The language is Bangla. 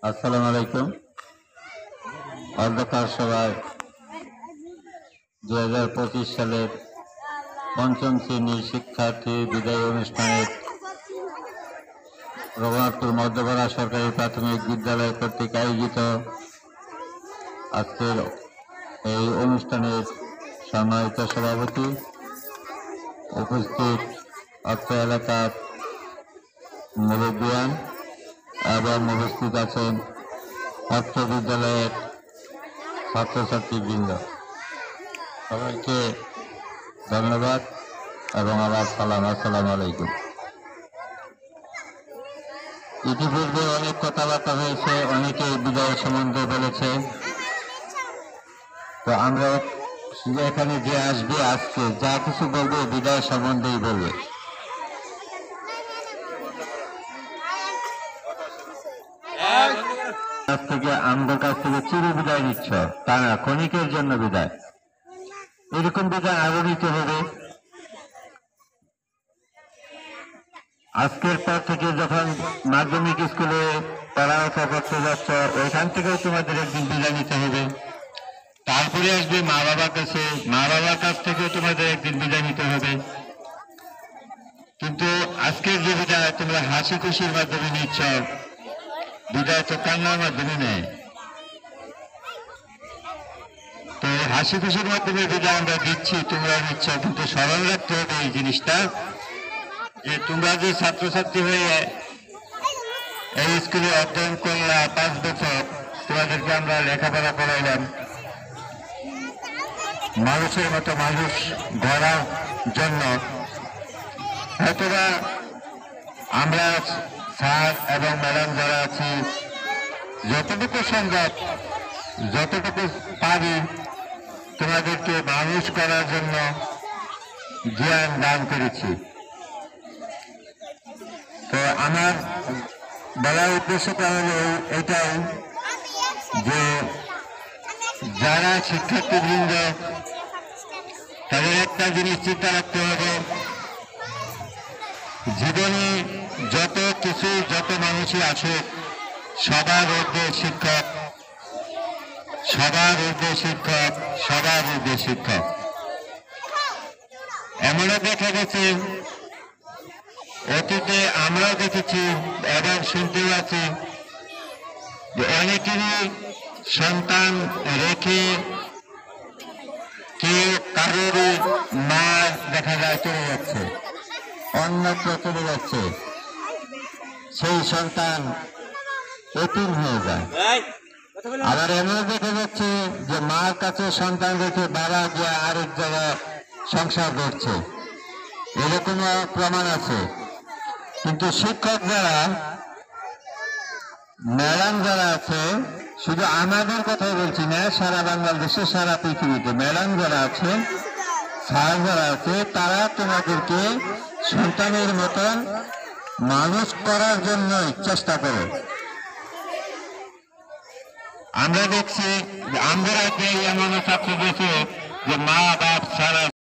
আসসালামু আলাইকুম। অধ্যক্ষ সভায় 2025 সালের পঞ্চম শ্রেণীর শিক্ষার্থী বিদায় অনুষ্ঠানের রঘুনাথপুর মধ্যপাড়া সরকারি প্রাথমিক বিদ্যালয় কর্তৃক আয়োজিত আজকের এই অনুষ্ঠানের সম্মানিত সভাপতি, উপস্থিত অত্র এলাকার মুরব্বিয়ান এবং উপস্থিত আছেন অত্র বিদ্যালয়ের ছাত্রছাত্রীবৃন্দ, সবাইকে ধন্যবাদ এবং আমার সালাম। আসসালামু আলাইকুম। ইতিপূর্বে অনেক কথাবার্তা হয়েছে, অনেকে বিদায় সম্বন্ধে বলেছে। তো আমরা এখানে যে আসবে আজকে যা কিছু বলবে বিদায় সম্বন্ধেই বলবে। আমাদের কাছ থেকে চির বিদায় নিচ্ছ, তা না, ক্ষণিকের জন্য বিদায়। এরকম বিদায় আরো নিতে হবে। আজকের পর থেকে যখন মাধ্যমিক স্কুলে পড়ালেখা করতে যাচ্ছ, ওইখান থেকেও তোমাদের একদিন বিদায় নিতে হবে। তারপরে আসবে মা বাবার কাছে, মা বাবার কাছ থেকেও তোমাদের একদিন বিদায় নিতে হবে। কিন্তু আজকের যে বিদায় তোমরা হাসি খুশির মাধ্যমে নিচ্ছ, বিদায় তো কান্নার মাধ্যমে নেয়। তো হাসি খুশির মাধ্যমে বিদায় আমরা দিচ্ছি, তোমরা নিচ্ছ, কিন্তু স্মরণ রাখতে হবে এই জিনিসটা যে তোমরা যে ছাত্রছাত্রী হয়ে এই স্কুলে অধ্যয়ন করলা 5 বছর, তোমাদেরকে আমরা লেখাপড়া করাইলাম মানুষের মতো মানুষ গড়ার জন্য। হয়তোবা আমরা স্যার এবং ম্যাডাম যারা আছি যতটুকু সম্ভব, যতটুকু পারি তোমাদেরকে মানুষ করার জন্য জ্ঞান দান করেছি। তো আমার বলার উদ্দেশ্যটা হলো এটাই যে যারা শিক্ষার্থীবৃন্দ, তাদের একটা জিনিস চিন্তা রাখতে হবে, জীবনে যত কিছু যত মানুষই আছে সবার ঊর্ধ্বে শিক্ষক, সবার ঊর্ধ্বে শিক্ষক, সবার ঊর্ধ্বে শিক্ষক। এমনও দেখা গেছে, অতীতে আমরাও দেখেছি এবং শুনতেও আছি যে অনেকেরই সন্তান রেখে কেউ কারোর মা দেখা যায় চলে যাচ্ছে, অন্যত্র চলে যাচ্ছে, সেই সন্তান এতিম হয়ে যায়। আবার এমন দেখা যাচ্ছে যে মার কাছে সন্তান রেখে বাবা গিয়ে আরেক জায়গায় সংসার করছে, এরকমও প্রমাণ আছে। কিন্তু শিক্ষক যারা, ম্যাডাম যারা আছে, শুধু আমাদের কথাই বলছি না, সারা বাংলাদেশে সারা পৃথিবীতে ম্যাডাম যারা আছে, স্যার যারা আছে, তারা তোমাদেরকে সন্তানের মতন মানুষ করার জন্য চেষ্টা করে। আমরা দেখছি আমরা এমন ছাত্র দেখে যে মা বাপ ছাড়া